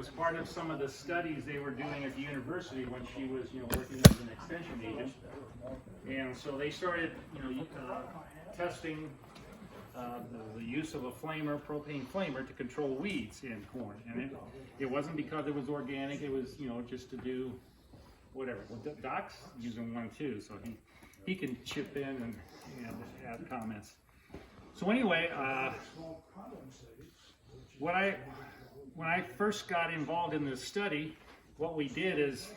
was part of some of the studies they were doing at the university when she was, working as an extension agent. And so they started, testing the use of a flamer, propane flamer, to control weeds in corn. And it wasn't because it was organic, it was, just to do whatever. Well, Doc's using one too, so he can chip in and add comments. So anyway, when I first got involved in this study, what we did is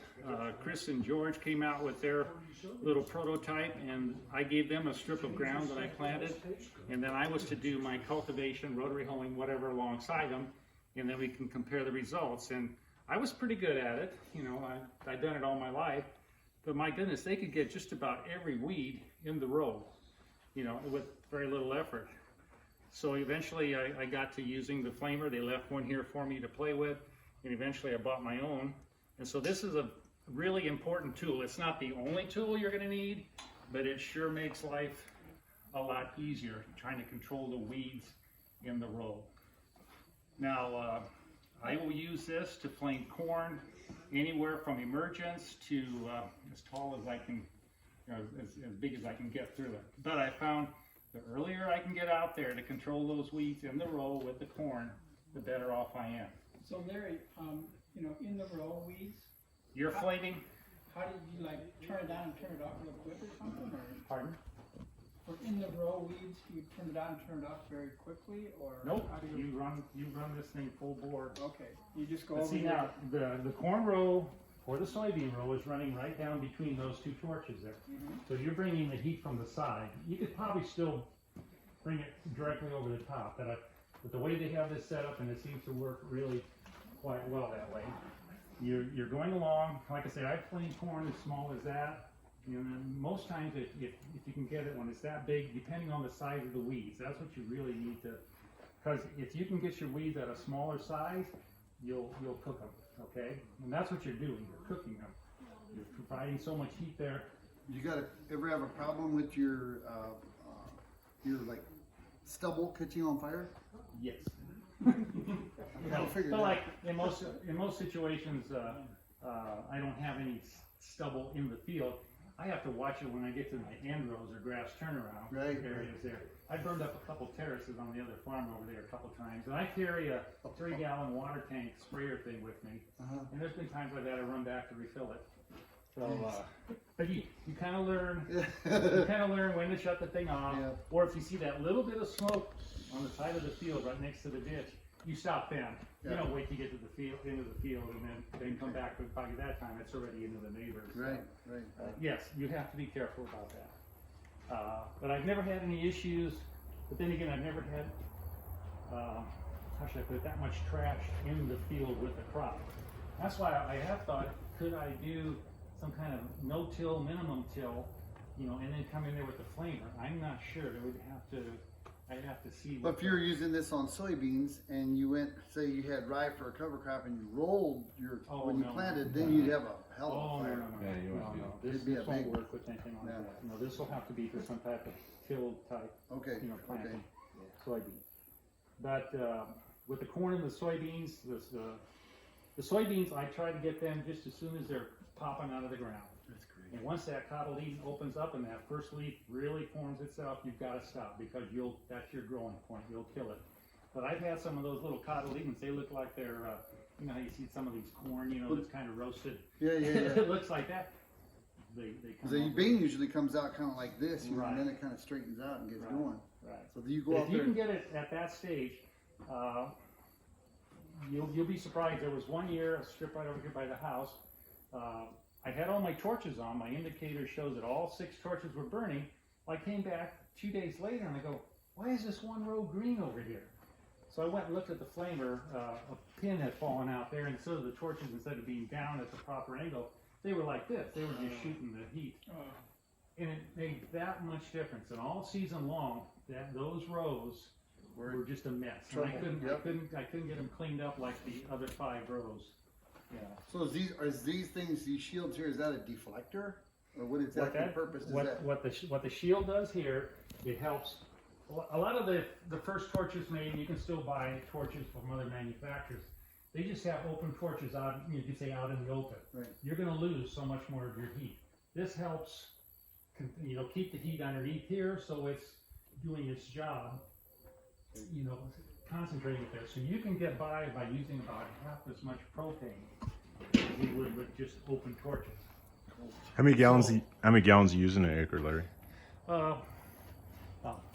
Chris and George came out with their little prototype, and I gave them a strip of ground that I planted, and then I was to do my cultivation, rotary hoeing, whatever alongside them, and then we can compare the results. And I was pretty good at it, I'd done it all my life, but my goodness, they could get just about every weed in the row, with very little effort. So eventually I got to using the flamer. They left one here for me to play with, and eventually I bought my own. And so this is a really important tool. It's not the only tool you're going to need, but it sure makes life a lot easier trying to control the weeds in the row. Now, I will use this to flame corn anywhere from emergence to as tall as I can, as big as I can get through it. But I found the earlier I can get out there to control those weeds in the row with the corn, the better off I am. So Larry, in the row weeds, You're flaming? how did you turn it down and turn it off real quick or something? Or Pardon? for in the row weeds, you turn it on and turn it off very quickly, or Nope. how do You run this thing full bore. Okay, you just go But over see here. now, the corn row or the soybean row is running right down between those two torches there. So you're bringing the heat from the side. You could probably still bring it directly over the top, but the way they have this set up, and it seems to work really quite well that way. You're going along, like I say, I flame corn as small as that, and then most times if you can get it when it's that big, depending on the size of the weeds, that's what you really need to, because if you can get your weeds at a smaller size, you'll cook them, okay? And that's what you're doing, you're cooking them. You're providing so much heat there. You ever have a problem with your stubble catching on fire? Yes. I figured But that. like in most situations, I don't have any stubble in the field. I have to watch it when I get to my end rows or grass turnaround areas there. I burned up a couple terraces on the other farm over there a couple times, and I carry a 3-gallon water tank sprayer thing with me. And there's been times I've had to run back to refill it. So, but you kind of learn, when to shut the thing off, or if you see that little bit of smoke on the side of the field right next to the ditch, you stop then. You don't wait to get to the field, into the field, and then come back. But by that time, it's already into the neighbors. Right. Yes, you have to be careful about that. But I've never had any issues. But then again, I've never had, how should I put it, that much trash in the field with the crop. That's why I have thought, could I do some kind of no-till, minimum till, and then come in there with the flamer? I'm not sure. I'd have to see. But if you're using this on soybeans and you went, say you had rye for a cover crop and you rolled when you planted, then you'd have a hell of a fire. No. This won't work with anything like that. No, this will have to be for some type of till type, planting, soybean. But with the corn and the soybeans, the soybeans, I try to get them just as soon as they're popping out of the ground. That's great. And once that cotyledon opens up and that first leaf really forms itself, you've got to stop, because that's your growing point. You'll kill it. But I've had some of those little cotyledons. They look like they're, how you see some of these corn, that's kind of roasted. Yeah. It looks like that. The bean usually comes out kind of like this, and then it kind of straightens out and gets going. Right. So you go out if you can get it at that stage, you'll be surprised. There was one year, a strip right over here by the house. I had all my torches on. My indicator shows that all 6 torches were burning. I came back 2 days later and I go, why is this one row green over here? So I went and looked at the flamer. A pin had fallen out there, and so the torches, instead of being down at the proper angle, they were like this. They were just shooting the heat. And it made that much difference. And all season long, those rows were just a mess. And I couldn't get them cleaned up like the other 5 rows. Yeah. So is these things, these shields here, is that a deflector? Or what exactly purpose is that? What the shield does here, it helps. A lot of the first torches made, you can still buy torches from other manufacturers. They just have open torches out, you could say out in the open. Right. You're going to lose so much more of your heat. This helps, keep the heat underneath here, so it's doing its job, concentrating it there. So you can get by using about half as much propane as you would with just open torches. How many gallons you use in an acre, Larry? About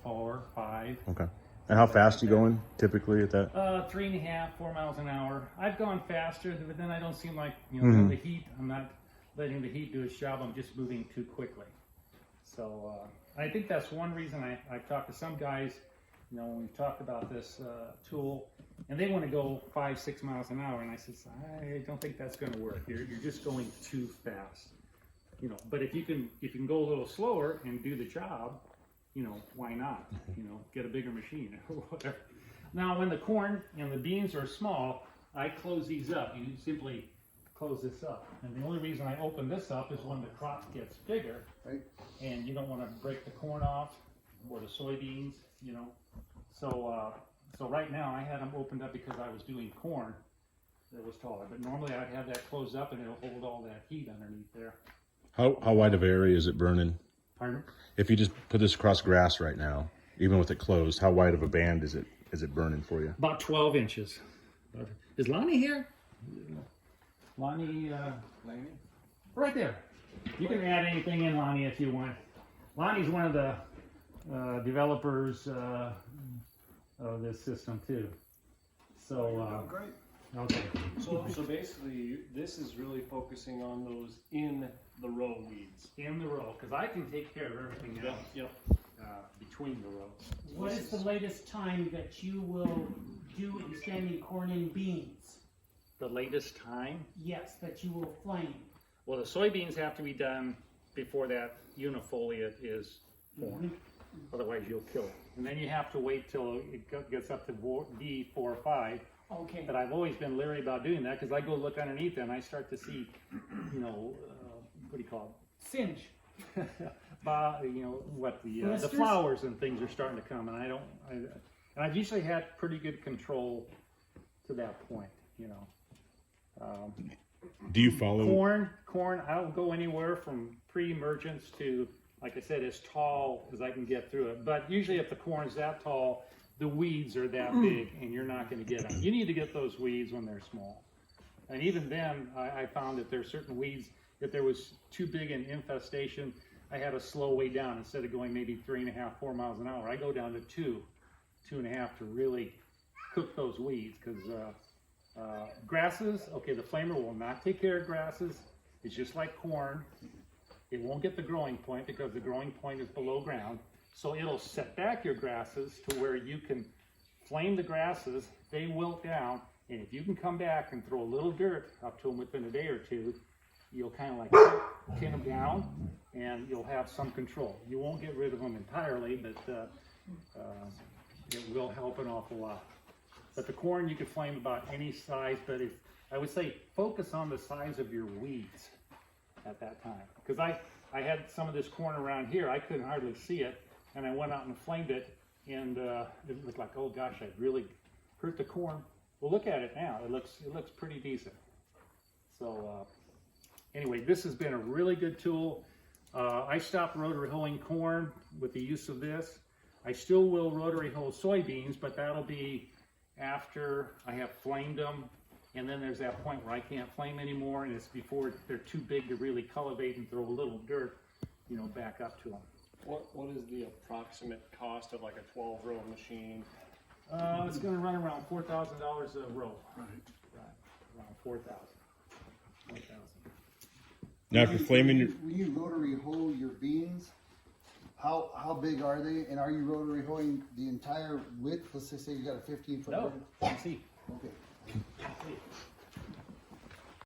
4, 5. Okay. And how fast you going typically at that? 3.5, 4 miles an hour. I've gone faster, but then I don't seem like, the heat, I'm not letting the heat do its job. I'm just moving too quickly. So I think that's one reason I've talked to some guys, when we talked about this tool, and they want to go 5, 6 miles an hour. And I said, I don't think that's going to work. You're just going too fast. But if you can go a little slower and do the job, why not? Get a bigger machine or whatever. Now, when the corn and the beans are small, I close these up. You simply close this up. And the only reason I open this up is when the crop gets bigger. Right. And you don't want to break the corn off or the soybeans, So right now I had them opened up because I was doing corn that was taller. But normally I'd have that closed up and it'll hold all that heat underneath there. How wide of area is it burning? Pardon? If you just put this across grass right now, even with it closed, how wide of a band is it burning for you? About 12 inches. Is Lonnie here? Lonnie, right there. You can add anything in, Lonnie, if you want. Lonnie's one of the developers of this system too. So, Great. okay. So basically, this is really focusing on those in the row weeds. In the row, because I can take care of everything else Yep. between the rows. What is the latest time that you will do extending corn and beans? The latest time? Yes, that you will flame. Well, the soybeans have to be done before that unifoliate is formed. Otherwise, you'll kill it. And then you have to wait till it gets up to D4 or 5. Okay. But I've always been leery about doing that because I go look underneath it and I start to see, what do you call Singe. it? What the Blisters? flowers and things are starting to come, and and I've usually had pretty good control to that point, Do you follow? Corn, I don't go anywhere from pre-emergence to, like I said, as tall as I can get through it. But usually if the corn is that tall, the weeds are that big and you're not going to get them. You need to get those weeds when they're small. And even then, I found that there are certain weeds, if there was too big an infestation, I had to slow way down. Instead of going maybe 3.5, 4 miles an hour, I go down to 2.5 to really cook those weeds. Because grasses, okay, the flamer will not take care of grasses. It's just like corn. It won't get the growing point because the growing point is below ground. So it'll set back your grasses to where you can flame the grasses, they wilt down, and if you can come back and throw a little dirt up to them within a day or two, you'll kind of like pin them down and you'll have some control. You won't get rid of them entirely, but it will help an awful lot. But the corn you can flame about any size, but I would say focus on the size of your weeds at that time. Because I had some of this corn around here, I couldn't hardly see it, and I went out and flamed it, and it looked like, oh gosh, I really hurt the corn. Well, look at it now. It looks pretty decent. So anyway, this has been a really good tool. I stopped rotary hoeing corn with the use of this. I still will rotary hoe soybeans, but that'll be after I have flamed them. And then there's that point where I can't flame anymore, and it's before they're too big to really cultivate and throw a little dirt, back up to them. What is the approximate cost of like a 12-row machine? It's going to run around $4,000 a row. Right. Around 4,000. Now, if you're flaming your, When you rotary hoe your beans, how big are they? And are you rotary hoeing the entire width? Let's just say you got a 15-foot. No, you see. Okay.